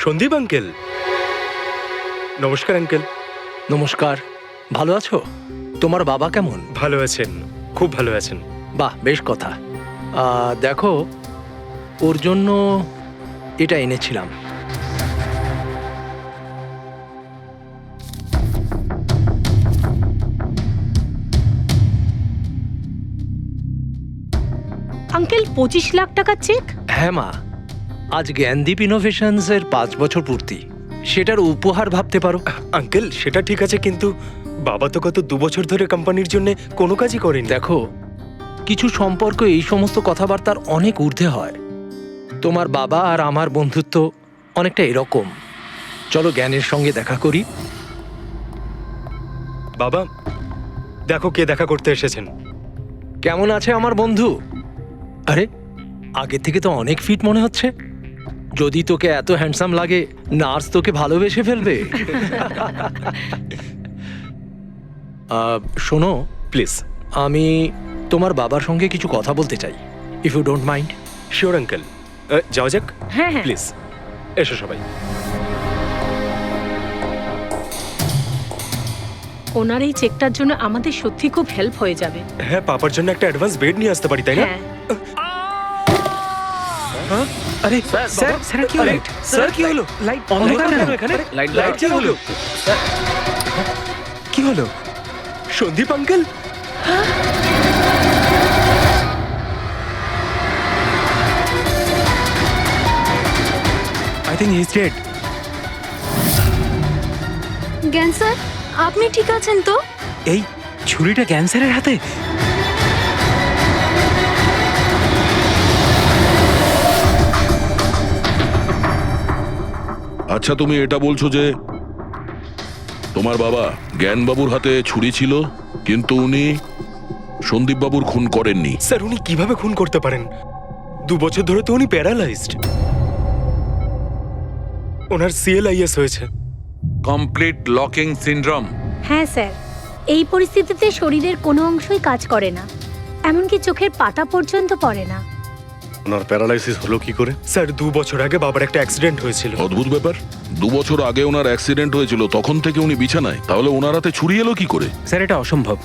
Sandeep uncle. নমস্কার uncle. নমস্কার। ভালো আছো? তোমার বাবা কেমন? ভালো আছেন, খুব ভালো আছেন। বাহ, বেশ কথা। দেখো, ওর জন্য এটা এনেছিলাম। আঙ্কেল 25 লাখ টাকার চেক? হ্যাঁ মা, আজ জ্ঞানদীপ ইনোভেশনস এর 5 বছর পূর্তি, সেটার উপহার ভাবতে পারো। আঙ্কেল সেটা ঠিক আছে, কিন্তু বাবা তো গত 2 বছর ধরে কোম্পানির জন্য কোনো কাজই করেনি। দেখো, কিছু সম্পর্ক এই সমস্ত কথাবার্তার অনেক ঊর্ধ্বে হয়। তোমার বাবা আর আমার বন্ধুত্ব অনেকটা এরকম। চলো জ্ঞানের সঙ্গে দেখা করি। বাবা, দেখো কে দেখা করতে এসেছেন। কেমন আছে আমার বন্ধু? আরে, আগে থেকে তো অনেক ফিট মনে হচ্ছে। যদি তোকে এত হ্যান্ডসাম লাগে, নার্স তোকে ভালোবেসে ফেলবে। শোনো প্লিজ। আমি তোমার বাবার সঙ্গে কিছু কথা বলতে চাই, if you don't mind. Sure uncle, যাওয়া যাক। হ্যাঁ হ্যাঁ। প্লিজ এসো সবাই। ওনার এই চেকটার জন্য আমাদের সত্যি খুব হেল্প হয়ে যাবে। হ্যাঁ, পাপার জন্য একটা অ্যাডভান্স বেড নিয়ে আসতে পারি, তাই না? হ্যাঁ। আরে স্যার, স্যার কি হলো? স্যার কি হলো? লাইট অন্ধকার কেন এখানে? লাইট কি হলো? কি হলো? Sandeep uncle? I think he is dead. Gyan sir, আপনি ঠিক আছেন তো? এই ছুরিটা ক্যান্সারের হাতে? আচ্ছা, তুমি এটা বলছো যে তোমার বাবা জ্ঞানবাবুর হাতে ছুরি ছিল, কিন্তু উনি সন্দীপবাবুর খুন করেননি। স্যার, উনি কিভাবে খুন করতে পারেন? 2 বছর ধরে তো উনি প্যারালাইজড। ওনার CLIS হয়েছে। Complete locking syndrome. হ্যাঁ স্যার, এই পরিস্থিতিতে শরীরের কোনো অংশই কাজ করে না, এমনকি চোখের পাতা পর্যন্ত পড়ে না। ওনার প্যারালাইসিস হলো কি করে? স্যার, 2 বছর আগে বাবার একটা অ্যাক্সিডেন্ট হয়েছিল। অদ্ভুত ব্যাপার, 2 বছর আগে ওনার অ্যাক্সিডেন্ট হয়েছিল, তখন থেকে উনি বিছানায়। তাহলে ওনার হাতে ছুরি এলো কি করে? স্যার, এটা অসম্ভব।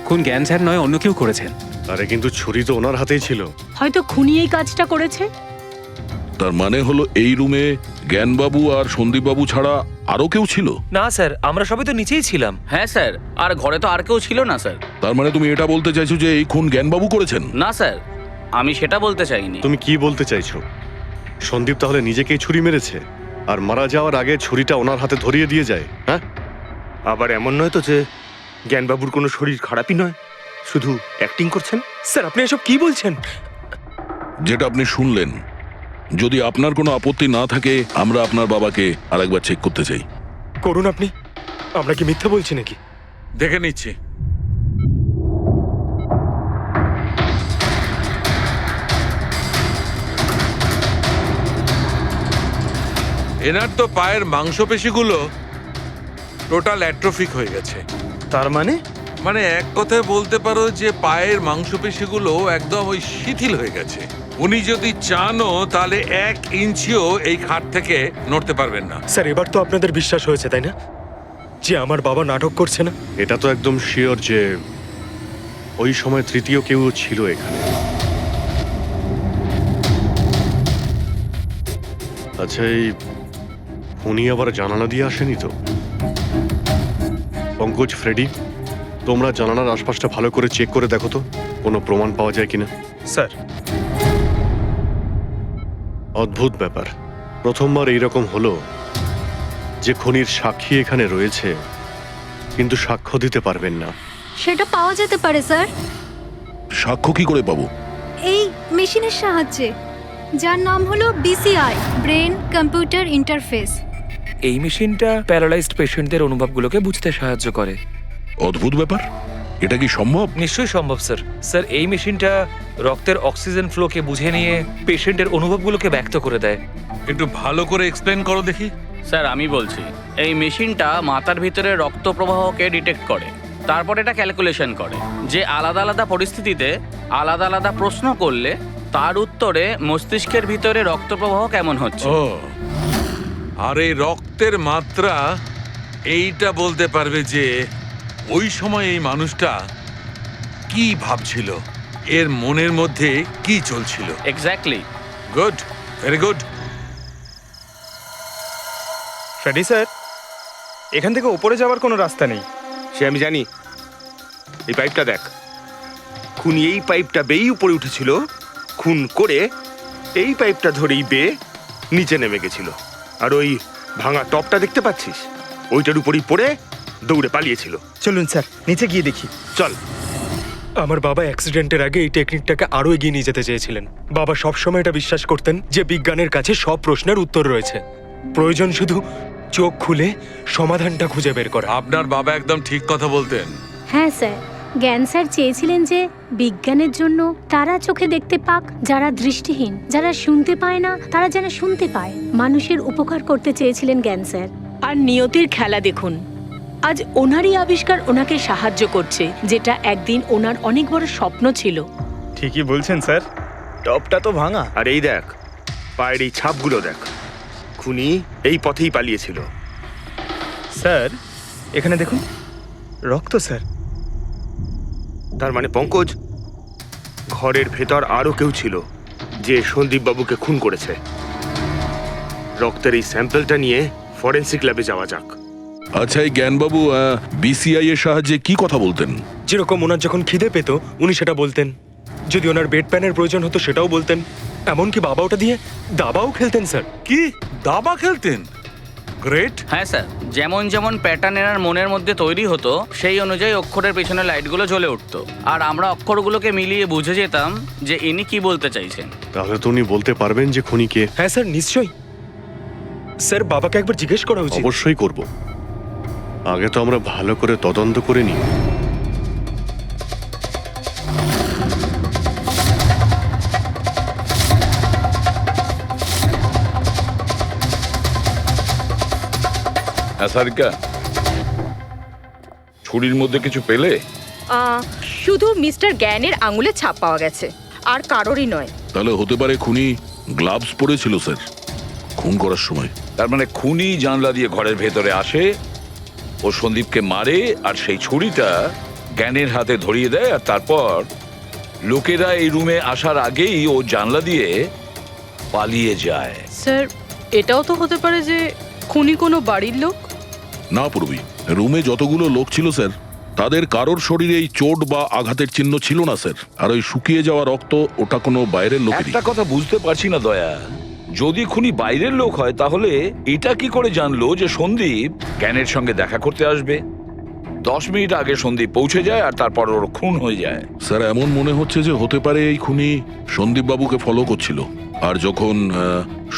খুন জ্ঞান স্যার নয়, অন্য কেউ করেছেন। আরে কিন্তু ছুরি তো ওনার হাতেই ছিল। হয়তো খুনি এই কাজটা করেছে। তার মানে হলো এই রুমে জ্ঞানবাবু আর সন্দীপবাবু ছাড়া আরো কেউ ছিল? না স্যার, আমরা সবাই তো নিচেই ছিলাম। হ্যাঁ স্যার, আর ঘরে তো আর কেউ ছিল না স্যার। তার মানে তুমি এটা বলতে চাইছো যে এই খুন জ্ঞানবাবু করেছেন? না স্যার, আমি সেটা বলতে চাইনি। তুমি কি বলতে চাইছো? সন্দীপ তাহলে নিজেকেই ছুরি মেরেছে, আর মারা যাওয়ার আগে ছুরিটা ওনার হাতে ধরিয়ে দিয়ে যায়? হ্যাঁ, আবার এমন নয় তো যে জ্ঞানবাবুর কোনো শরীর খারাপই নয়, শুধু অ্যাক্টিং করছেন? স্যার, আপনি এসব কি বলছেন? যেটা আপনি শুনলেন, যদি আপনার কোনো আপত্তি না থাকে, আমরা আপনার বাবাকে আরেকবার চেক করতে চাই। করুন আপনি। আমরা কি মিথ্যা বলছি নাকি? দেখে নিচ্ছি। এনার তো পায়ের মাংসপেশিগুলো টোটাল অ্যাট্রোফিক হয়ে গেছে। তার মানে? মানে এক কথায় বলতে পারো যে পায়ের মাংসপেশিগুলো একদম ওই শিথিল হয়ে গেছে। উনি যদি চানও তাহলে 1 ইঞ্চিও এই খাট থেকে নড়তে পারবেন না। স্যার, এবার তো আপনাদের বিশ্বাস হয়েছে, তাই না, যে আমার বাবা নাটক করছে না? এটা তো একদম শিওর যে ওই সময় তৃতীয় কেউ ছিল এখানে। আচ্ছা, এই উনি আবার জানালা দিয়ে আসেনি তো? পঙ্কজ, ফ্রেডি, তোমরা জানালার আশপাশটা ভালো করে চেক করে দেখো তো, কোনো প্রমাণ পাওয়া যায় কিনা। স্যার, অদ্ভুত ব্যাপার, প্রথমবার এইরকম হলো যে খুনির সাক্ষী এখানে রয়েছে, কিন্তু সাক্ষ্য দিতে পারবেন না। সেটা পাওয়া যেতে পারে স্যার, সাক্ষ্য কি করে পাবো? এই মেশিনের সাহায্যে, যার নাম হলো BCI, ব্রেন কম্পিউটার ইন্টারফেস। এই মেশিনটা প্যারালাইজড পেশেন্টদের অনুভবগুলোকে বুঝতে সাহায্য করে। অদ্ভুত ব্যাপার, এটা কি সম্ভব? নিশ্চয়ই সম্ভব স্যার। স্যার, এই মেশিনটা রক্তের অক্সিজেন ফ্লোকে বুঝে নিয়ে পেশেন্টের অনুভবগুলোকে ব্যক্ত করে দেয়। একটু ভালো করে এক্সপ্লেন করো দেখি। স্যার, আমি বলছি, এই মেশিনটা মাথার ভিতরে রক্ত প্রবাহকে ডিটেক্ট করে, তারপর এটা ক্যালকুলেশন করে যে আলাদা আলাদা পরিস্থিতিতে আলাদা আলাদা প্রশ্ন করলে তার উত্তরে মস্তিষ্কের ভিতরে রক্ত প্রবাহ কেমন হচ্ছে। ও, আর এই রক্তের মাত্রা এইটা বলতে পারবে যে ওই সময় এই মানুষটা কি ভাবছিল, এর মনের মধ্যে কি চলছিল। Exactly. Good, very good. Freddie sir, এখান থেকে ওপরে যাওয়ার কোনো রাস্তা নেই। সে আমি জানি। এই পাইপটা দেখ, খুনি এই পাইপটা বেয়েই উপরে উঠেছিল, খুন করে এই পাইপটা ধরেই বেয়ে নিচে নেমে গেছিল। আর ওই ভাঙা টপটা দেখতে পাচ্ছিস, ওইটার উপরই পড়ে দৌড়ে পালিয়েছিল। চলুন স্যার, নিচে গিয়ে দেখি। চল। আমার বাবা অ্যাক্সিডেন্টের আগে এই টেকনিকটাকে আরো এগিয়ে নিয়ে যেতে চেয়েছিলেন। বাবা সবসময় এটা বিশ্বাস করতেন যে বিজ্ঞানের কাছে সব প্রশ্নের উত্তর রয়েছে, প্রয়োজন শুধু চোখ খুলে সমাধানটা খুঁজে বের করা। আপনার বাবা একদম ঠিক কথা বলতেন। হ্যাঁ স্যার, জ্ঞান স্যার চেয়েছিলেন যে বিজ্ঞানের জন্য তারা চোখে দেখতে পাক যারা দৃষ্টিহীন, যারা শুনতে পায় না তারা যেন শুনতে পায়। মানুষের উপকার করতে চেয়েছিলেন জ্ঞান স্যার। আর নিয়তির খেলা দেখুন, আজ ওনারই আবিষ্কার ওনাকে সাহায্য করছে, যেটা একদিন ওনার অনেক বড় স্বপ্ন ছিল। ঠিকই বলছেন স্যার, টপটা তো ভাঙা। আর এই দেখ, পায়ের এই ছাপগুলো দেখ, খুনি এই পথেই পালিয়েছিল। স্যার এখানে দেখুন, রক্ত স্যার। তার মানে পঙ্কজ, ঘরের ভেতর আরো কেউ ছিল যে সন্দীপ বাবুকে খুন করেছে। রক্তের এই স্যাম্পলটা নিয়ে ফরেন্সিক ল্যাবে যাওয়া যাক। আচ্ছা, এই জ্ঞানবাবু বিসিআই এর সাহায্যে কি কথা বলতেন? যেরকম ওনার যখন খিদে পেত উনি সেটা বলতেন, যদি ওনার বেড প্যানের প্রয়োজন হতো সেটাও বলতেন, এমনকি বাবা ওটা দিয়ে দাবাও খেলতেন স্যার। কি দাবা খেলতেন? গ্রেট। হ্যাঁ স্যার, যেমন যেমন প্যাটার্ন এনার মনের মধ্যে তৈরি হতো সেই অনুযায়ী অক্ষরের পেছনে লাইটগুলো জ্বলে উঠতো, আর আমরা অক্ষরগুলোকে মিলিয়ে বুঝে যেতাম যে ইনি কি বলতে চাইছেন। তাহলে তো উনি বলতে পারবেন যে খুনি কে। হ্যাঁ স্যার, নিশ্চয়ই। স্যার বাবাকে একবার জিজ্ঞেস করা উচিত। অবশ্যই করব, আগে তো আমরা ভালো করে তদন্ত করে নিই। সারিকা, ছুরির মধ্যে কিছু পেলে? শুধু মিস্টার জ্ঞানের আঙুলে ছাপ পাওয়া গেছে, আর কারোরই নয়। তাহলে হতে পারে খুনি গ্লাভস পরেছিল স্যার খুন করার সময়। তার মানে খুনি জানলা দিয়ে ঘরের ভেতরে আসে, ও সন্দীপকে মারে, আর সেই ছুরিটা জ্ঞানের হাতে ধরিয়ে দেয়, আর তারপর লোকেরা এই রুমে আসার আগেই ও জানলা দিয়ে পালিয়ে যায়। স্যার, এটাও তো হতে পারে যে খুনি কোনো বাড়ির লোক। না পূর্বী, রুমে যতগুলো লোক ছিল স্যার, তাদের কারোর শরীরে এই চোট বা আঘাতের চিহ্ন ছিল না স্যার। আর ওই শুকিয়ে যাওয়া রক্ত, ওটা কোনো বাইরের লোকেরই। একটা কথা বুঝতে পারছি না দয়া, যদি খুনি বাইরের লোক হয় তাহলে এটা কি করে জানলো যে সন্দীপ জ্ঞানের সঙ্গে দেখা করতে আসবে? 10 মিনিট আগে সন্দীপ পৌঁছে যায় আর তারপর ওর খুন হয়ে যায়। স্যার এমন মনে হচ্ছে যে হতে পারে এই খুনি সন্দীপ বাবুকে ফলো করছিল, আর যখন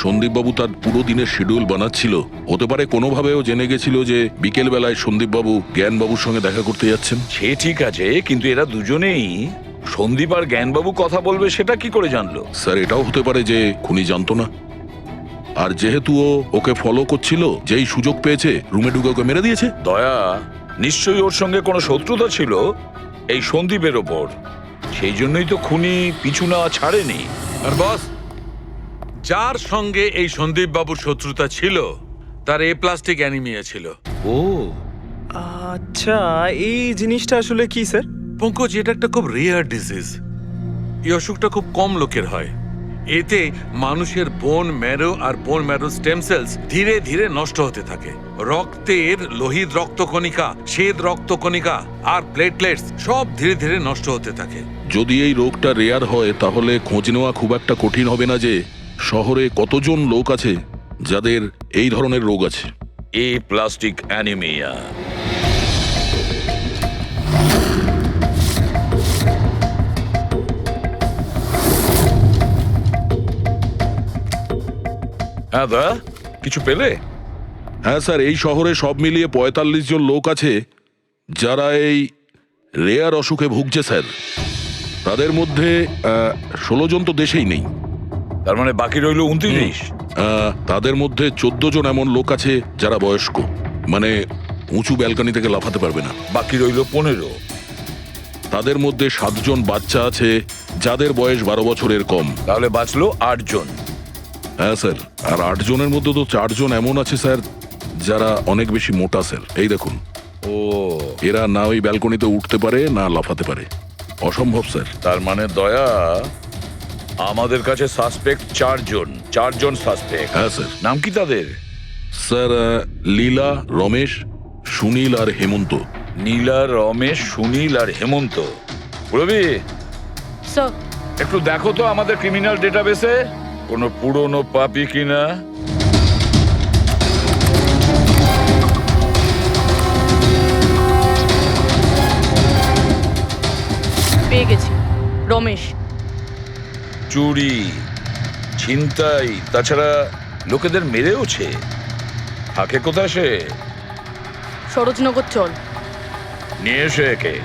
সন্দীপ বাবু তার পুরো দিনের শিডিউল বানাচ্ছিল, হতে পারে কোনোভাবেও জেনে গেছিল যে বিকেল বেলায় সন্দীপ বাবু জ্ঞান বাবুর সঙ্গে দেখা করতে যাচ্ছেন। সে ঠিক আছে, কিন্তু এরা দুজনেই সন্দীপ আর জ্ঞানবাবু কথা বলবে সেটা কি করে জানলো? স্যার এটাও হতে পারে যে খুনি জানতো না, আর যেহেতু ও ওকে ফলো করছিল, যেই সুযোগ পেয়েছে রুমে ঢুকে ওকে মেরে দিয়েছে। দয়া, নিশ্চয়ই ওর সঙ্গে কোনো শত্রুতা ছিল এই সন্দীপের ওপর, সেই জন্যই তো খুনি পিছু নেওয়া ছাড়েনি। আর বস, যার সঙ্গে এই সন্দীপ বাবুর শত্রুতা ছিল তার এ প্লাস্টিক অ্যানিমিয়া ছিল। ও আচ্ছা, এই জিনিসটা আসলে কি স্যার? পঙ্কজ, এটা একটা খুব রেয়ার ডিজিজ। এই অসুখটা খুব কম লোকের হয়। এতে মানুষের বোন ম্যারো আর বোন ম্যারো স্টেম সেলস ধীরে ধীরে নষ্ট হতে থাকে। রক্তের লোহিত রক্তকণিকা, শ্বেত রক্তকণিকা আর প্লেটলেটস সব ধীরে ধীরে নষ্ট হতে থাকে। যদি এই রোগটা রেয়ার হয় তাহলে খোঁজ নেওয়া খুব একটা কঠিন হবে না যে শহরে কতজন লোক আছে যাদের এই ধরনের রোগ আছে। এ প্লাস্টিক অ্যানিমিয়া। হ্যাঁ দা, কিছু পেলে? হ্যাঁ স্যার, এই শহরে সব মিলিয়ে 45 জন লোক আছে যারা এই রেয়ার অসুখে ভুগছে স্যার। তাদের মধ্যে 16 জন তো দেশেই নেই। তার মানে বাকি রইল 29। তাদের মধ্যে 14 জন এমন লোক আছে যারা বয়স্ক, মানে উঁচু ব্যালকনি থেকে লাফাতে পারবে না। বাকি রইল 15। তাদের মধ্যে 7 জন বাচ্চা আছে যাদের বয়স 12 বছরের কম। তাহলে বাঁচলো 8 জন। হ্যাঁ স্যার, আর 8 জনের মধ্যে তো 4 জন এমন আছে স্যার যারা অনেক বেশি মোটা স্যার। এই দেখুন, ও, এরা না ওই ব্যালকনিতে উঠতে পারে না লাফাতে পারে, অসম্ভব স্যার। তার মানে দয়া, আমাদের কাছে সাসপেক্ট 4 জন সাসপেক্ট। হ্যাঁ স্যার। নাম কি তাদের? স্যার লীলা, রমেশ, সুনীল আর হেমন্ত। নীলা, রমেশ, সুনীল আর হেমন্ত। রবি, স্যার, একটু দেখো তো আমাদের ক্রিমিনাল ডেটাবেসে কোনো পুরনো পাপি কিনা। পেয়ে গেছি। রমেশ। চুরি, ছিনতাই, তাছাড়া লোকেদের মেরেওছে। থাকে কোথায় সে? সরোজনগর চল। নিয়ে এসে একে।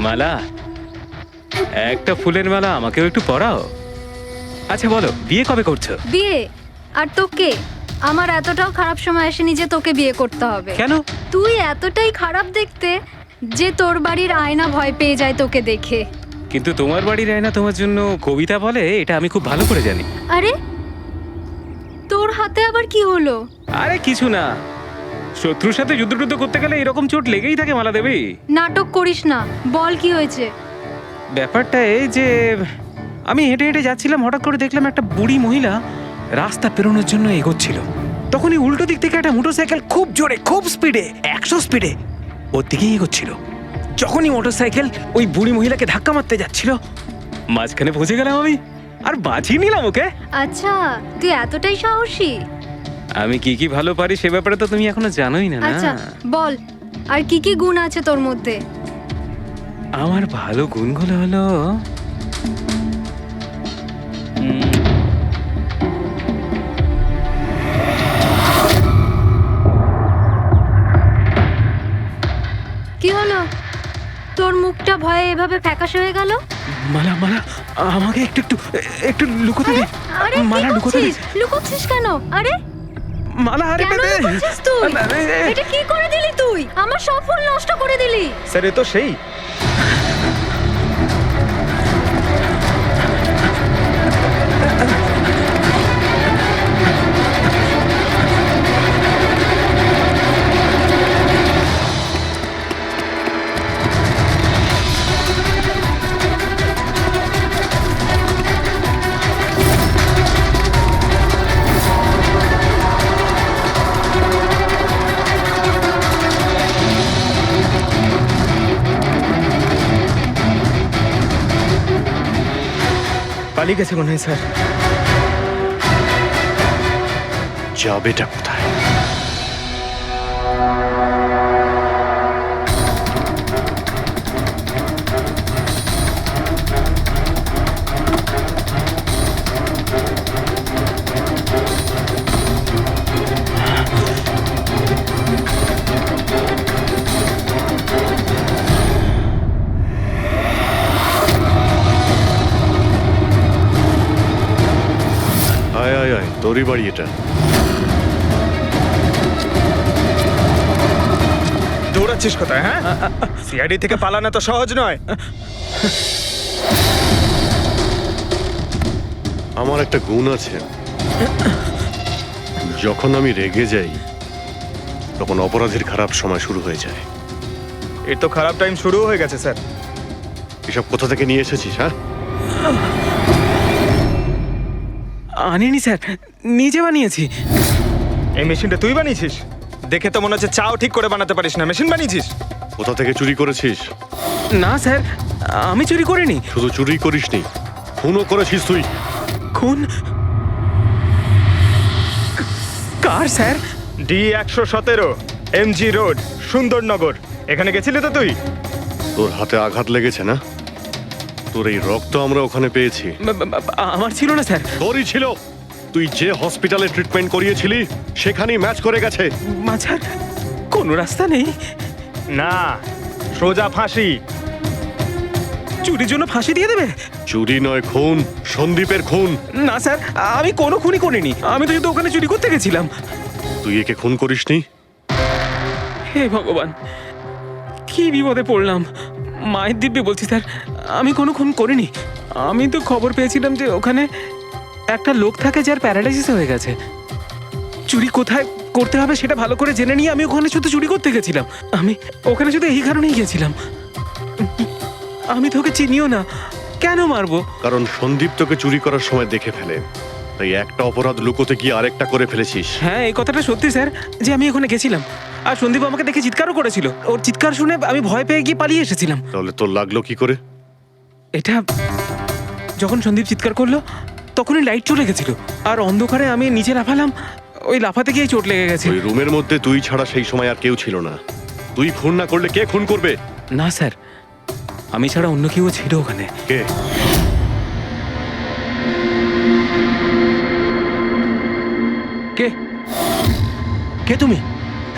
মালা, একটা ফুলের মালা আমাকেও একটু পরাও। আচ্ছা বলো, বিয়ে কবে করছো? বিয়ে? আর তোকে? আমার এতটাও খারাপ সময় আসেনি যে তোকে বিয়ে করতে হবে। কেন? তুই এতটাই খারাপ দেখতে যে তোর বাড়ির আয়না ভয় পেয়ে যায় তোকে দেখে। কিন্তু তোমার বাড়ির আয়না তোমার জন্য কবিতা বলে, এটা আমি খুব ভালো করে জানি। আরে তোর হাতে আবার কি হলো? আরে কিছু না, শত্রুর সাথে যুদ্ধ করতে গেলে এরকম চোট লেগেই থাকে মালা দেবী। নাটক করিস না, বল কি হয়েছে? ব্যাপারটা এই যে আমি হেঁটে হেঁটে যাচ্ছিলাম, হঠাৎ করে দেখলাম একটা বুড়ি মহিলা রাস্তা পেরোনোর জন্য এগোচ্ছিল। তখনই উল্টো দিক থেকে একটা মোটরসাইকেল খুব জোরে, খুব স্পিডে, 100 স্পিডে ওর দিকেই এগোচ্ছিল। যখনই মোটরসাইকেল ওই বুড়ি মহিলাকে ধাক্কা মারতে যাচ্ছিল, মাঝখানে পৌঁছে গেলাম আমি আর বাঁচিয়ে নিলাম ওকে। আচ্ছা, তুই এতটাই সাহসী? আমি কি কি ভালো পারি সে ব্যাপারে তো তুমি এখনো জানোই না। আচ্ছা বল, আর কি কি গুণ আছে তোর মধ্যে? আমার ভালো গুণগুলো হলো কি হলো? তোর মুখটা ভয়ে এভাবে ফ্যাকাশে হয়ে গেল? মালা, মালা আমাকে একটু একটু একটু লুকোতে দে। আরে মালা, লুকোতে দে। লুকোচ্ছিস কেন? আরে মালা, আরে কেন লুকোচ্ছিস তুই? এটা কি করে দিলি তুই? আমার সব ফুল নষ্ট করে দিলি। স্যার, এ তো সেই। পালিয়ে গেছে মনে হয় স্যার। যাবেটা কোথায়? আয় আয় আয়, তোরই বাড়ি এটা। দৌড়াচ্ছিস কোথায়? হ্যাঁ, সিআইডি থেকে পালানো তো সহজ নয়। আমার একটা গুণ আছে, যখন আমি রেগে যাই তখন অপরাধীর খারাপ সময় শুরু হয়ে যায়। এর তো খারাপ টাইম শুরু হয়ে গেছে স্যার। এসব কোথা থেকে নিয়ে এসেছিস? হ্যাঁ, আনিনি স্যার, নিজে বানিয়েছি। এই মেশিনটা তুই বানিয়েছিস? দেখে তো মনে হচ্ছে চাও ঠিক করে বানাতে পারিস না, মেশিন বানিয়েছিস। কোথা থেকে চুরি করেছিস? না স্যার, আমি চুরি করিনি। শুধু চুরি করিসনি, খুনও করেছিস তুই। খুন? কার sir? D117 MG road, Sundarnagar. এখানে গেছিলি তো তুই? তোর হাতে আঘাত লেগেছে না? তোর এই রক্ত আমরা ওখানে পেয়েছি। আমার ছিল না স্যার। তোরই ছিল। তুই যে হসপিটালে ট্রিটমেন্ট করিয়েছিলি সেখানেই ম্যাচ করে গেছে। মাঝার কোনো রাস্তা নেই? না, সোজা ফাঁসি। চুরির জন্য ফাঁসি দিয়ে দেবে? চুরি নয়, খুন। সন্দীপের খুন। না স্যার, আমি কোনো খুনই করিনি। আমি তো শুধু ওখানে চুরি করতে গেছিলাম। তুই একে খুন করিসনি? হে ভগবান, কি বিপদে পড়লাম! মায়ের দিব্যি বলছি স্যার, আমি কোনো খুন করিনি। আমি তো খবর পেয়েছিলাম যে ওখানে একটা লোক থাকে যার প্যারালাইসিস হয়ে গেছে। চুরি কোথায় করতে হবে সেটা ভালো করে জেনে নিয়ে আমি ওখানে শুধু চুরি করতে গেছিলাম। আমি ওখানে শুধু এই কারণেই গেছিলাম। আমি তোকে চিনিও না, কেন মারবো? কারণ সন্দীপ তোকে চুরি করার সময় দেখে ফেলে, তাই একটা অপরাধ লুকোতে গিয়ে আরেকটা করে ফেলেছিস। হ্যাঁ, এই কথাটা সত্যি স্যার যে আমি ওখানে গেছিলাম, আর সন্দীপ আমাকে দেখে চিৎকারও করেছিল। ওর চিৎকার শুনে আমি ভয় পেয়ে গিয়ে পালিয়ে এসেছিলাম। তাহলে তোর লাগলো কি করে? এটা যখন সন্দীপ চিৎকার করলো তখনই লাইট চলে গেছিল, আর অন্ধকারে আমি নিচে লাফালাম, ওই লাফাতে গিয়ে চোট লেগে গেছে। ওই রুমের মধ্যে তুই ছাড়া সেই সময় আর কেউ ছিল না। তুই খুন না করলে কে খুন করবে? না স্যার, আমি ছাড়া অন্য কেউ ছিল ওখানে। কে? কে কে তুমি?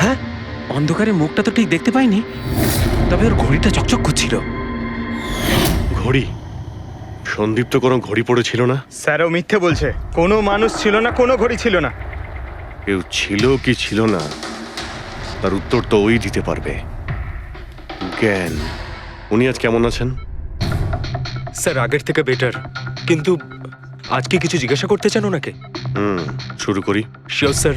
হ্যাঁ, অন্ধকারে মুখটা তো ঠিক দেখতে পাইনি, তবে ওর ঘড়িটা চকচক করছিল। ঘড়ি? সন্দীপ তো কোনো ঘড়ি পড়েছিল না। স্যারও মিথ্যে বলছে। কোনো মানুষ ছিল না, কোনো ঘড়ি ছিল না। কেউ ছিল কি ছিল না তার উত্তর তো ওই দিতে পারবে। জ্ঞান, উনি আজ কেমন আছেন? স্যার আগের থেকে বেটার, কিন্তু আজকে কিছু জিজ্ঞাসা করতে চান ওনাকে? শুরু করি। শিওর স্যার,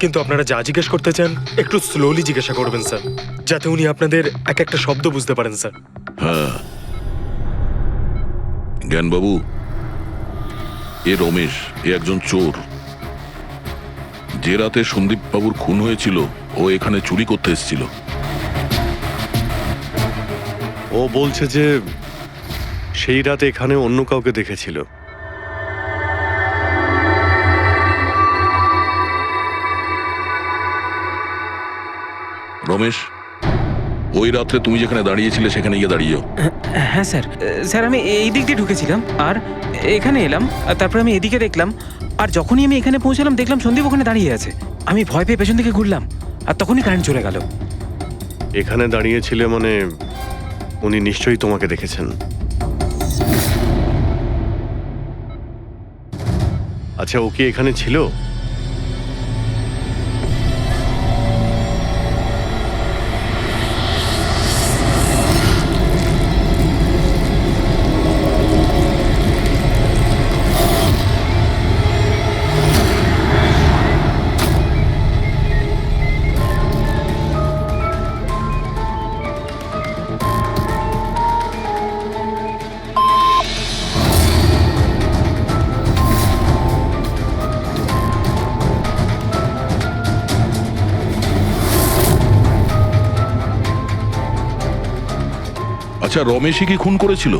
কিন্তু আপনারা যা জিজ্ঞেস করতে চান একটু স্লোলি জিজ্ঞাসা করবেন স্যার, যাতে উনি আপনাদের এক একটা শব্দ বুঝতে পারেন স্যার। হ্যাঁ, জ্ঞানবাবু, এ রমেশ, এ একজন চোর। যে রাতে সন্দীপ বাবুর খুন হয়েছিল ও এখানে চুরি করতে এসেছিল। ও বলছে যে সেই রাতে এখানে অন্য কাউকে দেখেছিল। রমেশ, ওই রাত্রে তুমি যেখানে দাঁড়িয়েছিলে সেখানে গিয়ে দাঁড়িয়ে যাও। হ্যাঁ স্যার, স্যার আমি এই দিক দিয়ে ঢুকেছিলাম আর এখানে এলাম, আর তারপরে আমি এদিকে দেখলাম, আর যখনই আমি এখানে পৌঁছালাম দেখলাম সন্দীপ ওখানে দাঁড়িয়ে আছে। আমি ভয় পেয়ে পেছন দিকে ঘুরলাম, আর তখনই কারেন্ট চলে গেল। এখানে দাঁড়িয়েছিলে মানে উনি নিশ্চয়ই তোমাকে দেখেছেন। আচ্ছা, ও কি এখানে ছিল? আচ্ছা, রমেশই কি খুন করেছিল?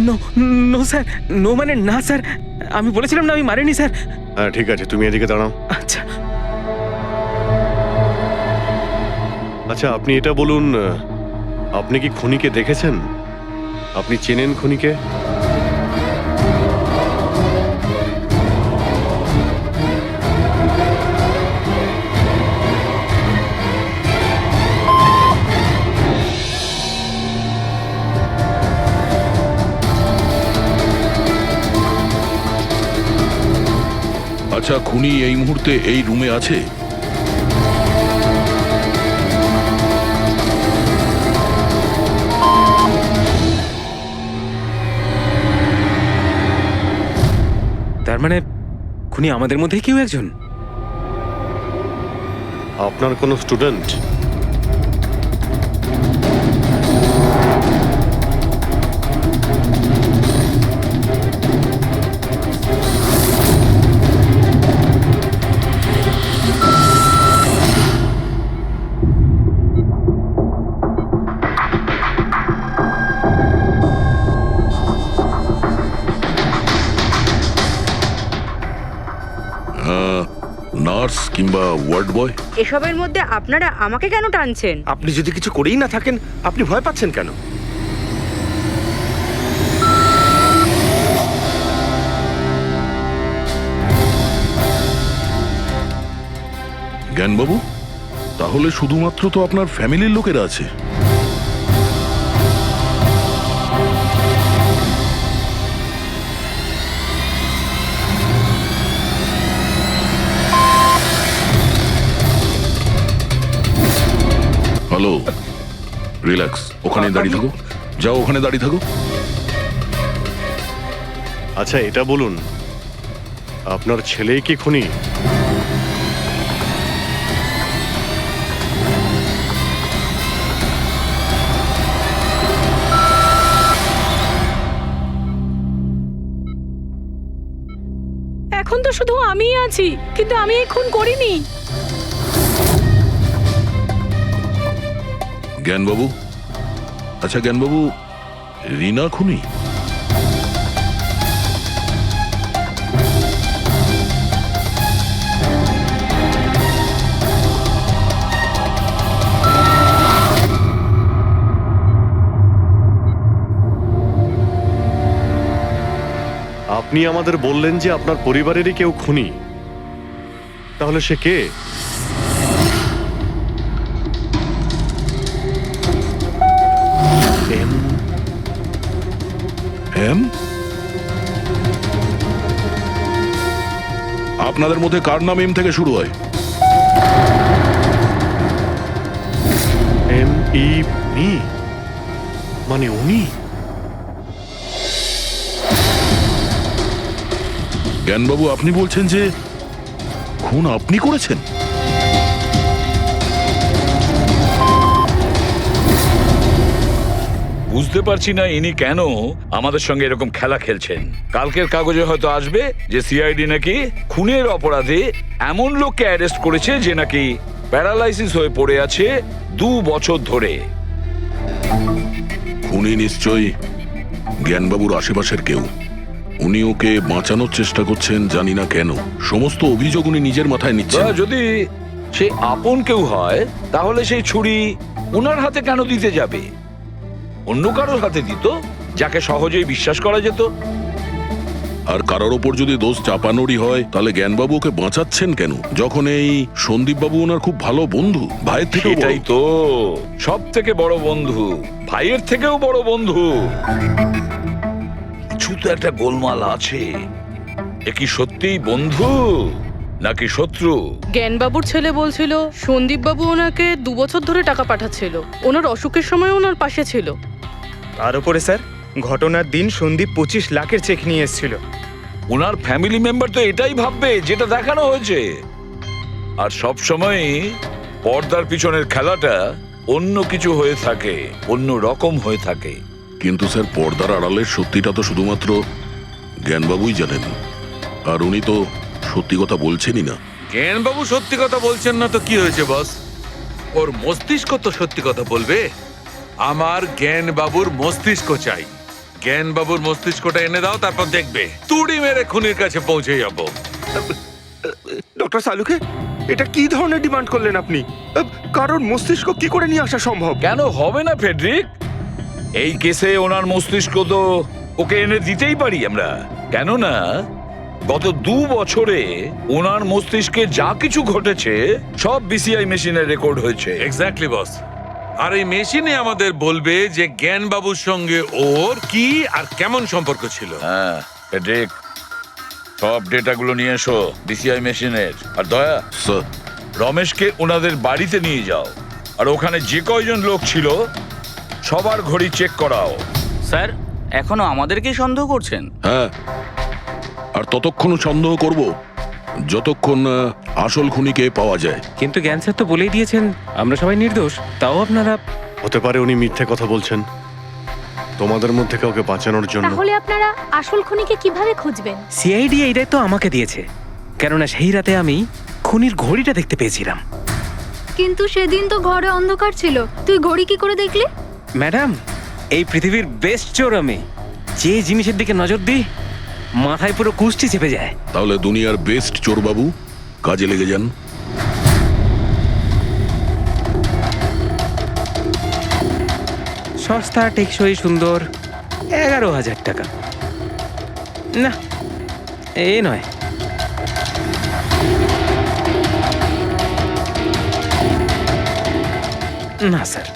নো নো স্যার, নো মানে না স্যার, আমি বলেছিলাম না আমি মারিনি স্যার। হ্যাঁ ঠিক আছে, তুমি এদিকে দাঁড়াও। আচ্ছা আচ্ছা, আপনি এটা বলুন, আপনি কি খুনিকে দেখেছেন? আপনি চেনেন খুনিকে? আচ্ছা, খুনি এই মুহূর্তে এই রুমে আছে? তার মানে খুনি আমাদের মধ্যে কেউ একজন। আপনার কোনো স্টুডেন্ট? নার্স কিংবা ওয়ার্ড বয়? এসবের মধ্যে আপনারা আমাকে কেন টানছেন? আপনি যদি কিছু করেই না থাকেন, আপনি ভয় পাচ্ছেন কেন? জ্ঞানবাবু, তাহলে শুধুমাত্র তো আপনার ফ্যামিলির লোকেরা আছে। রিল্যাক্স, ওখানে দাঁড়িয়ে থাকো। যাও, ওখানে দাঁড়িয়ে থাকো। আচ্ছা এটা বলুন, আপনার ছেলেই কি খুনি? এখন তো শুধু আমিই আছি, কিন্তু আমি এই খুন করিনি। জ্ঞানবাবু, আচ্ছা জ্ঞানবাবু, রিনা খুনি? আপনি আমাদের বললেন যে আপনার পরিবারেরই কেউ খুনি, তাহলে সে কে? এম? আপনাদের মধ্যে কার নাম এম থেকে শুরু হয়? মি মানে উনি? জ্ঞানবাবু, আপনি বলছেন যে খুন আপনি করেছেন? বুঝতে পারছি না ইনি কেন আমাদের সঙ্গে এরকম খেলা খেলছেন। কালকের কাগজে হয়তো আসবে যে সিআইডি নাকি খুনের অপরাধে এমন লোককে অ্যারেস্ট করেছে যে নাকি প্যারালাইসিস হয়ে পড়ে আছে 2 বছর ধরে। খুনি নিশ্চয়ই জ্ঞানবাবুর আশেপাশের কেউ। উনি ওকে বাঁচানোর চেষ্টা করছেন, জানি না কেন। সমস্ত অভিযোগ উনি নিজের মাথায় নিচ্ছেন। যদি সে আপন কেউ হয় তাহলে সেই ছুরি ওনার হাতে কেন দিতে যাবে? অন্য কারোর হাতে দিত, যাকে সহজেই বিশ্বাস করা যেত। আর কারোর ওপর যদি দোষ চাপানোরই হয়, তাহলে জ্ঞানবাবু ওকে বাঁচাচ্ছেন কেন, যখন এই সন্দীপ বাবু ওনার খুব ভালো বন্ধু, ভাইয়ের থেকে? এটাই তো সব থেকে বড় বন্ধু, ভাইয়ের থেকেও বড় বন্ধু। কিছু তো একটা গোলমাল আছে। এ কি সত্যিই বন্ধু নাকি শত্রু? জ্ঞানবাবুর ছেলে বলছিল সন্দীপ বাবু ওনাকে 2 বছর ধরে টাকা পাঠাচ্ছিল, ওনার অসুখের সময় ওনার পাশে ছিল। তার উপরে স্যার, ঘটনার দিন সন্দীপ 25 লাখের চেক নিয়ে এসেছিল। ওনার ফ্যামিলি মেম্বার তো এটাই ভাববে যেটা দেখানো হয়েছে। আর সব সময় পর্দার পিছনের খেলাটা অন্য কিছু হয়ে থাকে, অন্য রকম হয়ে থাকে। কিন্তু স্যার, পর্দার আড়ালের সত্যিটা তো শুধুমাত্র জ্ঞানবাবুই জানেন, আর উনি তো সত্যি কথা বলছেনই না। জ্ঞানবাবু সত্যি কথা বলছেন না তো কি হয়েছে বস? ওর মস্তিষ্ক তো সত্যি কথা বলবে। আমার জ্ঞানবাবুর মস্তিষ্ক চাই। জ্ঞানবাবুর মস্তিষ্কটা এনে দাও, তারপর দেখবে তুড়ি মেরে খুনির কাছে পৌঁছে যাবো। ডক্টর সালুকে, এটা কি ধরনের ডিমান্ড করলেন আপনি? কারণ মস্তিষ্ক কি করে নিয়ে আসা সম্ভব? কেন হবে না ফেডরিক? এই কেসে ওনার মস্তিষ্ক তো ওকে এনে দিতেই পারি আমরা। কেননা গত 2 বছরে ওনার মস্তিষ্কে যা কিছু ঘটেছে সব বিসিআই মেশিনে রেকর্ড হয়েছে। এক্স্যাক্টলি বস। আর এই মেশিনে আমাদের বলবে যে জ্ঞানবাবুর সঙ্গে ওর কি আর কেমন সম্পর্ক ছিল। হ্যাঁ ফেডরিক, সব ডেটাগুলো নিয়ে এসো বিসিআই মেশিনের। আর দয়া স্যার, রমেশকে ওনাদের বাড়িতে নিয়ে যাও, আর ওখানে যে কয়জন লোক ছিল সবার ঘড়ি চেক করাও। স্যার, এখনো আমাদেরকেই সন্দেহ করছেন? হ্যাঁ, আর ততক্ষণ সন্দেহ করব যতক্ষণ আসল খুনিকে পাওয়া যায়। কিন্তু জ্ঞান স্যার তো বলেই দিয়েছেন আমরা সবাই নির্দোষ, তাও আপনারা। হতে পারে উনি মিথ্যে কথা বলছেন তোমাদের মধ্যে কাউকে বাঁচানোর জন্য। তাহলে আপনারা আসল খুনিকে কিভাবে খুঁজবেন? সিআইডি এই দায়িত্ব আমাকে দিয়েছে, কেননা সেই রাতে আমি খুনির ঘড়িটা দেখতে পেয়েছিলাম। কিন্তু সেদিন তো ঘরে অন্ধকার ছিল, তুই ঘড়ি কি করে দেখলি? ম্যাডাম, এই পৃথিবীর বেস্ট চোর আমি। যে জিনিসের দিকে নজর দিই মাথায় পুরো কুষ্টি চেপে যায়। তাহলে দুনিয়ার বেস্ট চোর বাবু, কাজে লেগে যান। সস্তা, টেকসই, সুন্দর, 11,000 টাকা। না, এ নয়। না স্যার,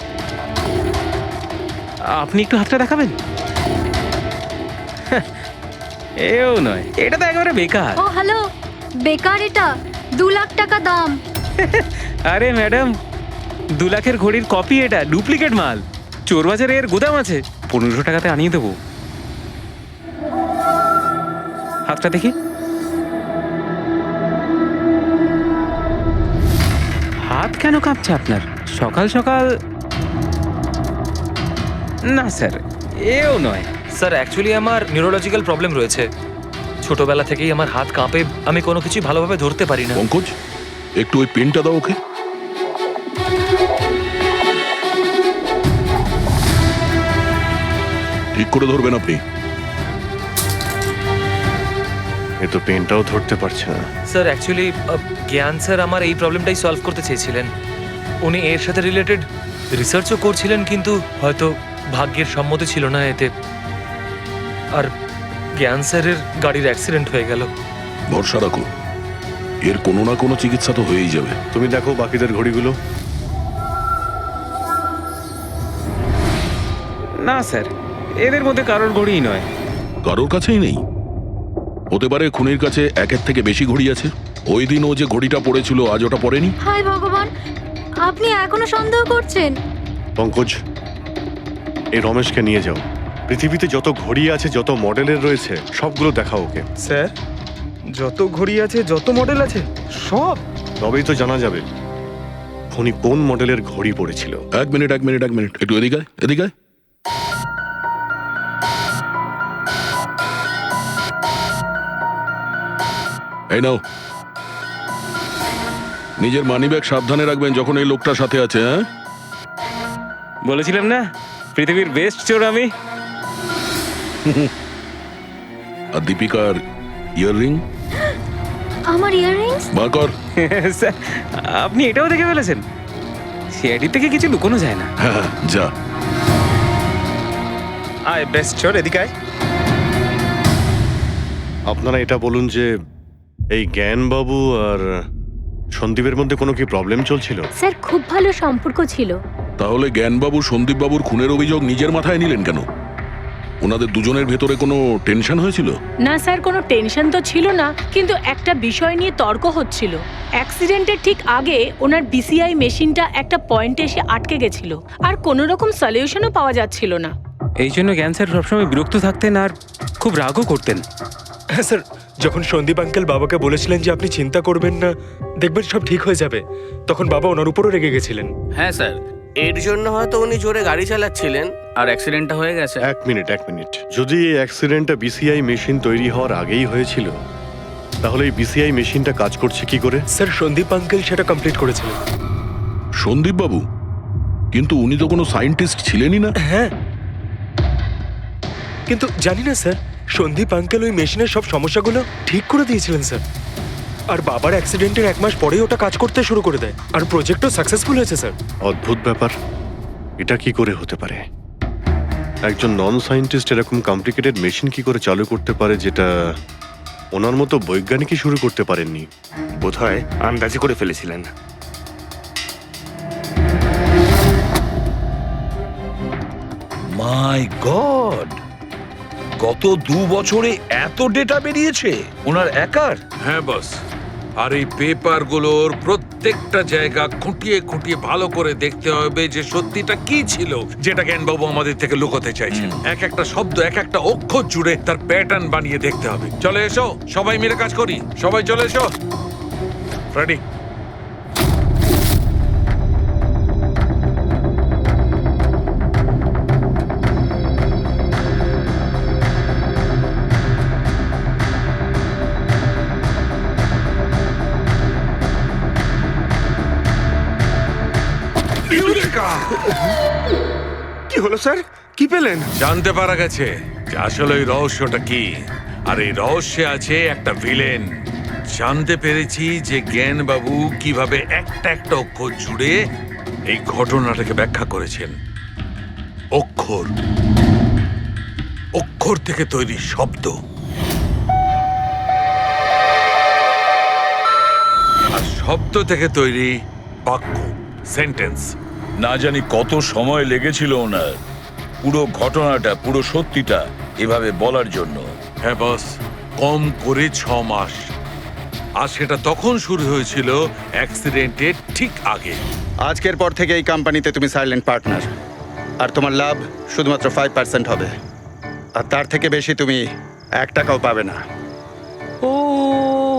আপনি একটু হাতটা দেখাবেন? এও নয়, এটা তো একেবারে বেকার। ও হ্যালো, বেকার এটা, 2 লাখ টাকা দাম। আরে ম্যাডাম, 2 লাখের ঘড়ির কপি, এটা ডুপ্লিকেট মাল। চোর বাজারে এর গুদাম আছে, 1500 টাকাতে আনিয়ে দেবো। হাতটা দেখি। হাত কেন কাঁপছে আপনার সকাল সকাল? না স্যার, এও নয়। স্যার অ্যাকচুয়ালি আমার নিউরোলজিক্যাল প্রবলেম রয়েছে। ছোটবেলা থেকেই আমার হাত কাঁপে, আমি কোনো কিছু ভালোভাবে ধরতে পারি না। পঙ্কজ, একটু ওই পেনটা দাও ওকে। ঠিক করে ধরবেন আপনি। এ তো পেনটাও ধরতে পারছে না। স্যার অ্যাকচুয়ালি জ্ঞান স্যার আমার এই প্রবলেমটাই সলভ করতে চেয়েছিলেন। উনি এর সাথে রিলেটেড রিসার্চও করছিলেন, কিন্তু হয়তো ভাগ্যের সম্মতি ছিল না এতে, আর জ্ঞান স্যারের গাড়ির অ্যাক্সিডেন্ট হয়ে গেল। ভরসা রাখো, এর কোনো না কোনো চিকিৎসা তো হয়েই যাবে। তুমি দেখো বাকিদের ঘড়িগুলো। না স্যার, এদের মধ্যে কারোর ঘড়িই নয়। কারোর কাছেই নেই? হতে পারে খুনির কাছে একের থেকে বেশি ঘড়ি আছে। ওই দিন ও যে ঘড়িটা পড়েছিল আজ ওটা পড়েনি। হায় ভগবান, আপনি এখনো সন্দেহ করছেন? পঙ্কজ, এই রমেশকে নিয়ে যাও। পৃথিবীতে যত ঘড়ি আছে, যত মডেলের রয়েছে, সবগুলো দেখাও ওকে। স্যার, যত ঘড়ি আছে, যত মডেল আছে, সব? তবেই তো জানা যাবে খুনি কোন মডেলের ঘড়ি পড়েছিল। এক মিনিট একটু এদিকে আয়, এদিকে আয়। এই নাও, নিজের মানিব্যাগ সাবধানে রাখবেন যখন এই লোকটার সাথে আছে। হ্যাঁ, বলেছিলাম না পৃথিবীর বেস্ট চোর আমি। আর দীপিকার ইয়াররিং আমার ইয়াররিংস? বার কর। স্যার, আপনি এটাও দেখে ফেলেছেন? সিআইডি থেকে কিছু লুকোনো যায় না। হ্যাঁ, যা। আয় বেস্ট চোর, এদিকে আয়। আপনারা এটা বলুন যে এই জ্ঞানবাবু আর সন্দীপের মধ্যে কোনো কি প্রবলেম চলছিল? স্যার খুব ভালো সম্পর্ক ছিল। তাহলে জ্ঞানবাবু সন্দীপবাবুর খুনের অভিযোগ নিজের মাথায় নিলেন কেন? ওনাদের দুজনের ভেতরে কোনো টেনশন হয়েছিল? না স্যার, কোনো টেনশন তো ছিল না, কিন্তু একটা বিষয় নিয়ে তর্ক হচ্ছিল। অ্যাক্সিডেন্টের ঠিক আগে ওনার বিসিআই মেশিনটা একটা পয়েন্টে এসে আটকে গেছিল, আর কোনো রকম সলিউশনও পাওয়া যাচ্ছিল না। এই জন্য জ্ঞান স্যার সবসময় বিরক্ত থাকতেন আর খুব রাগও করতেন। হ্যাঁ স্যার, যখন সন্দীপ আঙ্কেল বাবাকে বলেছিলেন যে আপনি চিন্তা করবেন না, দেখবেন সব ঠিক হয়ে যাবে, তখন বাবা ওনার উপরও রেগে গেছিলেন। হ্যাঁ স্যার, এর জন্য হয়তো উনি জোরে গাড়ি চালাচ্ছিলেন আর অ্যাক্সিডেন্টটা হয়ে গেছে। এক মিনিট। যদি এই অ্যাক্সিডেন্টটা বিসিআই মেশিন তৈরি হওয়ার আগেই হয়েছিল, তাহলে এই বিসিআই মেশিনটা কাজ করছে কি করে? স্যার সন্দীপ আঙ্কেল সেটা কমপ্লিট করেছিলেন। সন্দীপ বাবু? কিন্তু উনি তো কোনো সায়েন্টিস্ট ছিলেনই না। হ্যাঁ, কিন্তু জানি না স্যার, সন্দীপ আঙ্কেল ওই মেশিনের সব সমস্যাগুলো ঠিক করে দিয়েছিলেন স্যার। আর বাবার অ্যাক্সিডেন্টের 1 মাস পরেই ওটা কাজ করতে শুরু করে দেয়, আর প্রজেক্টও সাকসেসফুল হয়েছে স্যার। অদ্ভুত ব্যাপার, এটা কি করে হতে পারে? একজন নন সায়েন্টিস্ট এরকম কমপ্লিকেটেড মেশিন কি করে চালু করতে পারে, যেটা ওনার মতো বৈজ্ঞানিকই শুরু করতে পারেননি? বোধহয় আন্দাজে করে ফেলেছিলেন। মাই গড, গত 2 বছরে এত ডেটা বেরিয়েছে ওনার একার? হ্যাঁ বস, আর এই পেপারগুলোর প্রত্যেকটা জায়গা খুঁটিয়ে খুঁটিয়ে ভালো করে দেখতে হবে যে সত্যিটা কি ছিল, যেটা জ্ঞানবাবু আমাদের থেকে লুকোতে চাইছেন। এক একটা শব্দ, এক একটা অক্ষর জুড়ে তার প্যাটার্ন বানিয়ে দেখতে হবে। চলে এসো, সবাই মিলে কাজ করি। সবাই চলে এসো। ফ্রেডি, কি হলো স্যার, কি পেলেন? জানতে পারা গেছে যে আসলে ওই রহস্যটা কি, আর এই রহস্যে আছে একটা ভিলেন। জানতে পেরেছি যে জ্ঞানবাবু কিভাবে একটা একটা অক্ষর জুড়ে এই ঘটনাটাকে ব্যাখ্যা করেছেন। অক্ষর, অক্ষর থেকে তৈরি শব্দ, আর শব্দ থেকে তৈরি বাক্য, সেন্টেন্স। না জানি কত সময় লেগেছিল ওনার পুরো ঘটনাটা, পুরো সত্যিটা এভাবে বলার জন্য। হ্যাঁ বস, কম করে 6 মাস। আর সেটা তখন শুরু হয়েছিল অ্যাক্সিডেন্টের ঠিক আগে। আজকের পর থেকে এই কোম্পানিতে তুমি সাইলেন্ট পার্টনার। আর তোমার লাভ শুধুমাত্র 5% হবে, আর তার থেকে বেশি তুমি 1 টাকাও পাবে না। ও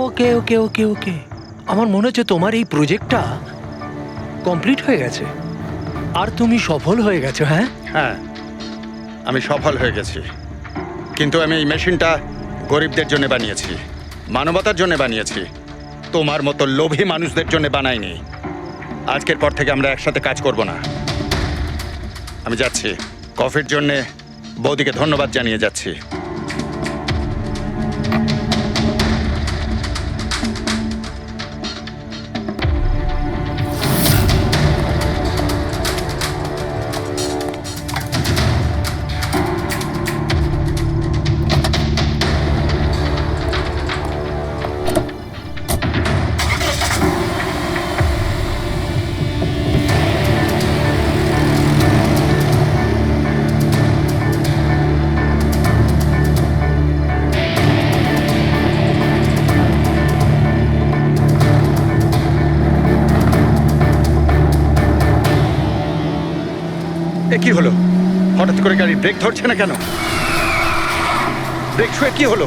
ওকে ওকে ওকে ওকে, আমার মনে হচ্ছে তোমার এই প্রজেক্টটা কমপ্লিট হয়ে গেছে আর তুমি সফল হয়ে গেছো। হ্যাঁ হ্যাঁ, আমি সফল হয়ে গেছি, কিন্তু আমি এই মেশিনটা গরিবদের জন্য বানিয়েছি, মানবতার জন্য বানিয়েছি, তোমার মতো লোভী মানুষদের জন্য বানাইনি। আজকের পর থেকে আমরা একসাথে কাজ করব না। আমি যাচ্ছি, কফির জন্যে বৌদিকে ধন্যবাদ জানিয়ে যাচ্ছি। এ কি হলো? হঠাৎ করে গাড়ি ব্রেক ধরছে না কেন? ব্রেক শুয়ে কি হলো?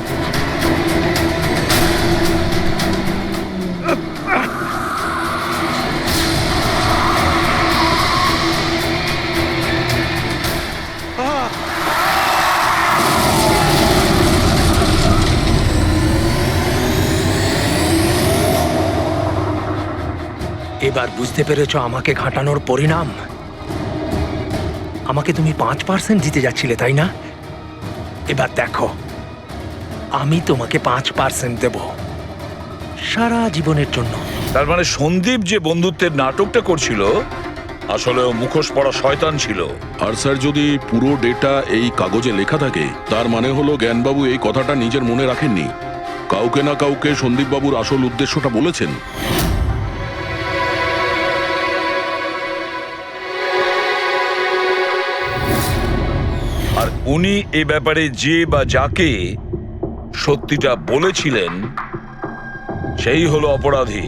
এবার বুঝতে পেরেছো আমাকে ঘাঁটানোর পরিণাম। আমাকে তুমি 5% দিতে যাচ্ছিলে, তাই না? এবার দেখো, আমি তোমাকে 5% দেব সারা জীবনের জন্য। তার মানে সন্দীপ যে বন্ধুত্বের নাটকটা করছিল আসলে ও মুখোশ পরা শয়তান ছিল। আর স্যার, যদি পুরো ডেটা এই কাগজে লেখা থাকে তার মানে হলো জ্ঞানবাবু এই কথাটা নিজের মনে রাখেননি, কাউকে না কাউকে সন্দীপবাবুর আসল উদ্দেশ্যটা বলেছেন। আর উনি এ ব্যাপারে যে বা যাকে সত্যিটা বলেছিলেন সেই হলো অপরাধী,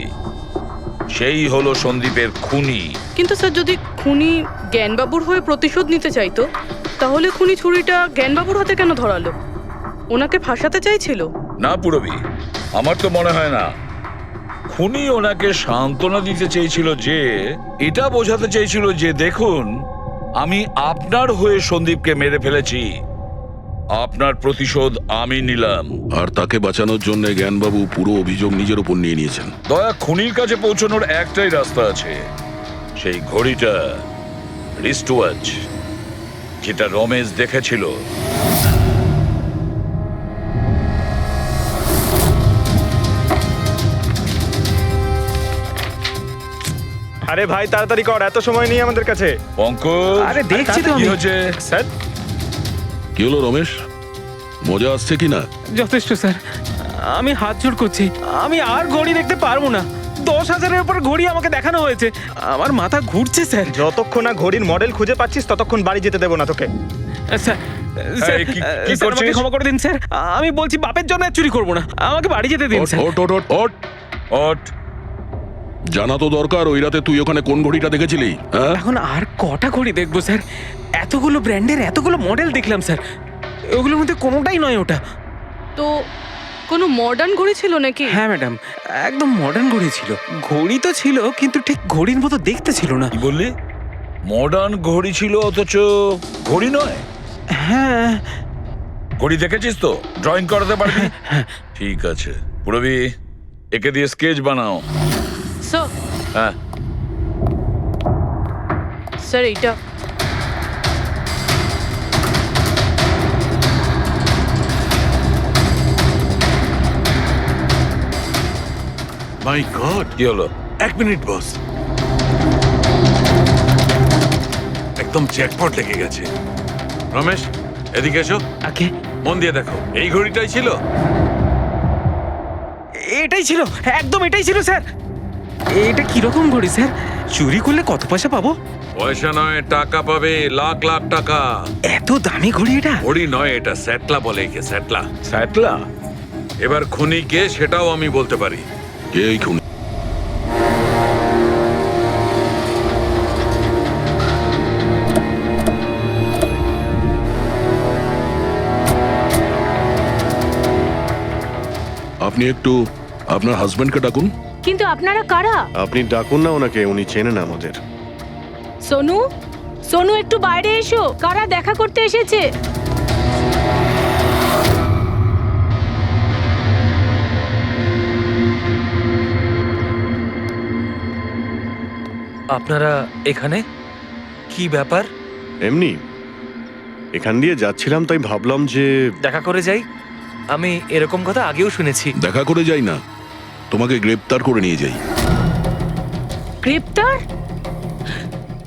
সেই হলো সন্দীপের খুনি। কিন্তু স্যার, যদি খুনি জ্ঞানবাবুর হয়ে প্রতিশোধ নিতে চাইতো, তাহলে খুনি ছুরিটা জ্ঞানবাবুর হাতে কেন ধরালো? ওনাকে ফাঁসাতে চাইছিল? না পুরবী, আমার তো মনে হয় না। খুনি ওনাকে সান্ত্বনা দিতে চেয়েছিল, যে এটা বোঝাতে চেয়েছিল যে দেখুন, আমি আপনার হয়ে সন্দীপকে মেরে ফেলেছি, আপনার প্রতিশোধ আমি নিলাম। আর তাকে বাঁচানোর জন্য জ্ঞানবাবু পুরো অভিযোগ নিজের উপর নিয়ে নিয়েছেন। দয়া, খুনির কাছে পৌঁছানোর একটাই রাস্তা আছে, সেই ঘড়িটা, রিস্ট ওয়াচ, যেটা রমেশ দেখেছিল। আরে ভাই তাড়াতাড়ি কর, এত সময় নেই আমাদের কাছে। পঙ্কজ, আরে দেখছি তো কি আমি। হচ্ছে? স্যার, কি হলো রমেশ, মজা আসছে কিনা? যথেষ্ট স্যার, আমি হাত জোড় করছি, আমি আর ঘড়ি দেখতে পারবো না। 10,000-এর উপর ঘড়ি আমাকে দেখানো হয়েছে, আমার মাথা ঘুরছে স্যার। যতক্ষণ না ঘড়ির মডেল খুঁজে পাচ্ছিস ততক্ষণ বাড়ি যেতে দেবো না তোকে। স্যার, স্যার, কি স্যার, আমাকে করছিস? ক্ষমা করে দিন স্যার, আমি বলছি বাপের জন্য আর চুরি করবো না, আমাকে বাড়ি যেতে দিন স্যার। ওট ওট ওট ওট ওঠ। জানা তো দরকার, ওই রাতে তুই ওখানে কোন ঘড়িটা দেখেছিলি? হ্যাঁ, এখন আর কটা ঘড়ি দেখবো স্যার? এতগুলো ব্র্যান্ডের এতগুলো মডেল দেখলাম স্যার, ওগুলোর মধ্যে কোনোটাই নয় ওটা। তো কোনো মডার্ন ঘড়ি ছিল নাকি? হ্যাঁ ম্যাডাম, একদম মডার্ন ঘড়ি ছিল। ঘড়ি তো ছিল, কিন্তু ঠিক ঘড়ির মতো দেখতে ছিল না। কি বললি? মডার্ন ঘড়ি ছিল অথচ ঘড়ি নয়? হ্যাঁ। ঘড়ি দেখেছিস তো? ড্রয়িং করাতে পারবি? ঠিক আছে পুরবী, একে দিয়ে স্কেচ বানাও। স্যার, হ্যাঁ, স্যার এইটা। মাই গড, কি হলো? 1 মিনিট বস, একদম জ্যাকপট লেগে গেছে। রমেশ, এদিকে এসো। ওকে। মন দিয়ে দেখো, এই ঘড়িটাই ছিল। এটাই ছিল, একদম এটাই ছিল স্যার। এটা কিরকম ঘড়ি স্যার? চুরি করলে কত পয়সা পাবো? পয়সা নয়, টাকা পাবে, লাখ লাখ টাকা। এত দামি ঘড়ি এটা? ঘড়ি নয়, এটা স্যাটলা বলে একে, স্যাটলা। স্যাটলা? এবার খুনি কে সেটাও আমি বলতে পারি। কে এই খুনি? আপনি একটু আপনার হাজবেন্ডকে ডাকুন। কিন্তু আপনারা কারা? আপনি ডাকুন না ওনাকে, উনি চেনেন আমাদের। সোনু, সোনু একটু বাইরে এসো, কারা দেখা করতে এসেছে। আপনারা এখানে কি ব্যাপার? এমনি এখান দিয়ে যাচ্ছিলাম, তাই ভাবলাম যে দেখা করে যাই। আমি এরকম কথা আগেও শুনেছি। দেখা করে যাই না, তোমাকে গ্রেপ্তার করে নিয়ে যাই। গ্রেপ্তার?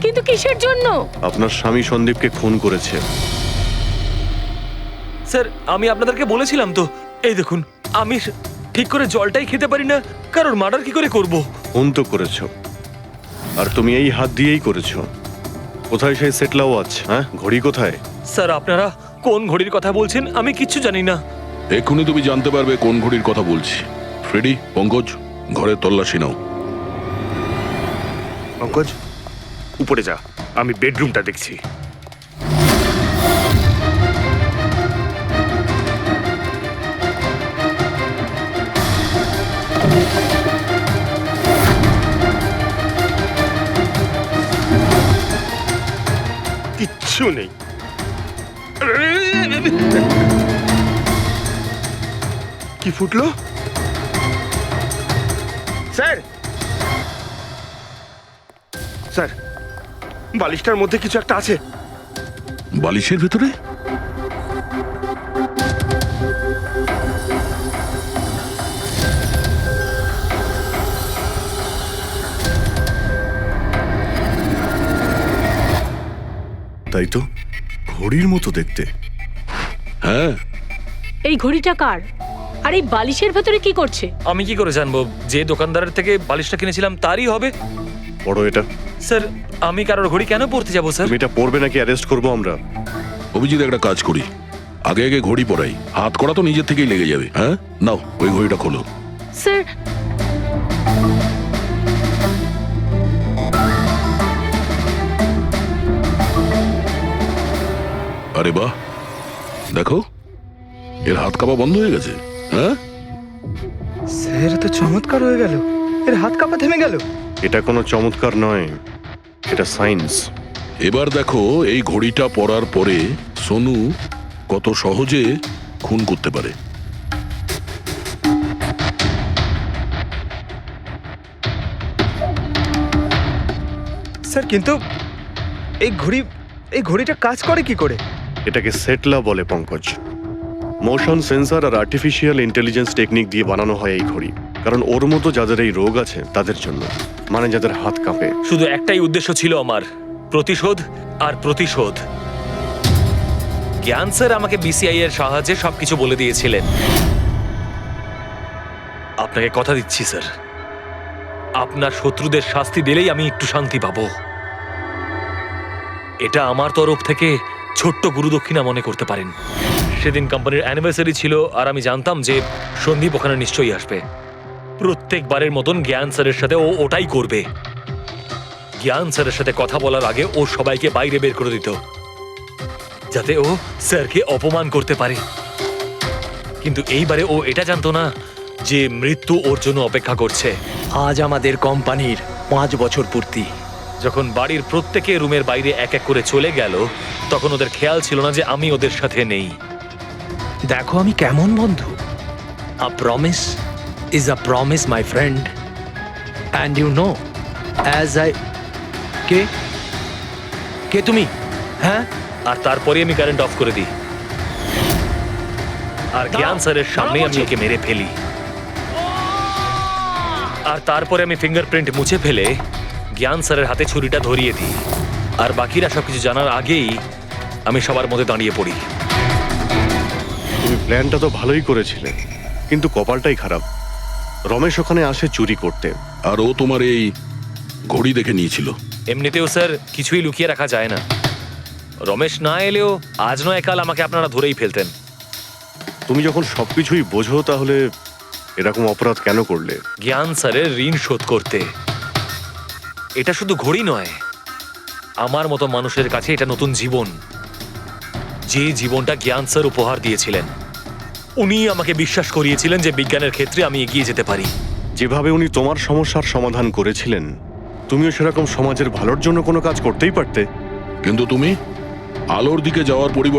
কিন্তু কিসের জন্য? আপনার স্বামী সন্দীপকে খুন করেছে। স্যার, আমি আপনাদেরকে বলেছিলাম তো, এই দেখুন, আমি ঠিক করে জলটাই খেতে পারি না, কারোর মার্ডার কি করে করব? খুন তো করেছো, আর তুমি এই হাত দিয়েই করেছো। কোথায় সেই সেটলা ওয়াচ? হ্যাঁ, ঘড়ি কোথায়? স্যার, আপনারা কোন ঘড়ির কথা বলছেন আমি কিচ্ছু জানি না। এক্ষুনি তুমি জানতে পারবে কোন ঘড়ির কথা বলছি। ফ্রেডি, পঙ্কজ, ঘরের তল্লাশি নাও। পঙ্কজ, উপরে যা, আমি বেডরুমটা দেখছি। কিচ্ছু নেই। কি ফুটলো? স্যার, স্যার, বালিশটার মধ্যে কিছু একটা আছে। বালিশের ভেতরে? তাই তো, ঘড়ির মতো দেখতে। হ্যাঁ। এই ঘড়িটা কার? আর এই বালিশের ভেতরে কি করছে? আমি কি করে জানবো? যে দোকানদারের থেকে বালিশটা কিনেছিলাম তারই হবে। পড়ো এটা। স্যার, আমি কারোর ঘড়ি কেন পড়তে যাবো স্যার? তুমি এটা পড়বে নাকি অ্যারেস্ট করবো আমরা? অভিজিৎ, একটা কাজ করি, আগে আগে ঘড়ি পরাই, হাত করা তো নিজের থেকেই লেগে যাবে। হ্যাঁ, নাও ওই ঘড়িটা খোলো। স্যার, আরে বাহ, দেখো, এর হাত কাঁপা বন্ধ হয়ে গেছে। হ্যাঁ স্যার, তো চমৎকার হয়ে গেল, এর হাত কাঁপা থেমে গেল। এটা কোনো চমৎকার নয়, এটা সায়েন্স। এবার দেখো এই ঘড়িটা পরার পরে সোনু কত সহজে খুন করতে পারে। স্যার, কিন্তু এই ঘড়িটা কাজ করে কি করে? এটাকে সেটলা বলে পঙ্কজ। মোশন সেন্সর আর আর্টিফিশিয়াল ইন্টেলিজেন্স টেকনিক দিয়ে বানানো হয় এই ঘড়ি, কারণ ওর মতো যাদের এই রোগ আছে তাদের জন্য, মানে যাদের হাত কাঁপে। শুধু একটাই উদ্দেশ্য ছিল আমার, প্রতিশোধ আর প্রতিশোধ। জ্ঞান স্যার আমাকে বিসিআই এর সাহায্যে সবকিছু বলে দিয়েছিলেন। আপনাকে কথা দিচ্ছি স্যার, আপনার শত্রুদের শাস্তি দিলেই আমি একটু শান্তি পাবো। এটা আমার তরফ থেকে ছোট্ট গুরুদক্ষিণা মনে করতে পারেন। সেদিন কোম্পানির অ্যানিভার্সারি ছিল, আর আমি জানতাম যে সন্দীপ ওখানে নিশ্চয়ই আসবে। প্রত্যেকবারের মতন জ্ঞান স্যারের সাথে ও ওটাই করবে। জ্ঞান স্যারের সাথে কথা বলার আগে ও সবাইকে বাইরে বের করে দিত, যাতে ও স্যারকে অপমান করতে পারে। কিন্তু এইবারে ও এটা জানতো না যে মৃত্যু ওর জন্য অপেক্ষা করছে। আজ আমাদের কোম্পানির 5 বছর পূর্তি। যখন বাড়ির প্রত্যেকে রুমের বাইরে এক এক করে চলে গেল, তখন ওদের খেয়াল ছিল না যে আমি ওদের সাথে নেই। দেখো আমি কেমন বন্ধু। A promise is a promise my friend, and you know as I কে কে তুমি? হ্যাঁ, আর তারপরে আমি কারেন্ট অফ করে দিই, আর জ্ঞান স্যারের সামনে আমি ওকে মেরে ফেলি। আর তারপরে আমি ফিঙ্গারপ্রিন্ট মুছে ফেলে জ্ঞান স্যারের হাতে ছুরিটা ধরিয়ে দিই। আর বাকিরা সবকিছু জানার আগেই আমি সবার মধ্যে দাঁড়িয়ে পড়ি। তুমি প্ল্যানটা তো ভালোই করেছিলে, কিন্তু কপালটাই খারাপ। রমেশ ওখানে আসে চুরি করতে, আর ও তোমার এই ঘড়ি দেখে নিয়েছিল। এমনিতেও স্যার কিছুই লুকিয়ে রাখা যায় না। রমেশ না এলেও আজ নয় কাল আমাকে আপনারা ধরেই ফেলতেন। তুমি যখন সবকিছুই বোঝো, তাহলে এরকম অপরাধ কেন করলে? জ্ঞান স্যারের ঋণ শোধ করতে। এটা শুধু ঘড়ি নয়, আমার মতো মানুষের কাছে এটা নতুন জীবন, যে জীবনটা জ্ঞান স্যার উপহার দিয়েছিলেন। উনিই আমাকে বিশ্বাস করিয়েছিলেন যে বিজ্ঞানের ক্ষেত্রে আমি এগিয়ে যেতে পারি। যেভাবে উনি তোমার সমস্যার সমাধান করেছিলেন, তুমিও সেরকম সমাজের ভালোর জন্য কোনো কাজ করতেই পারতে। কিন্তু তুমি আলোর দিকে যাওয়ার পরিবর্তে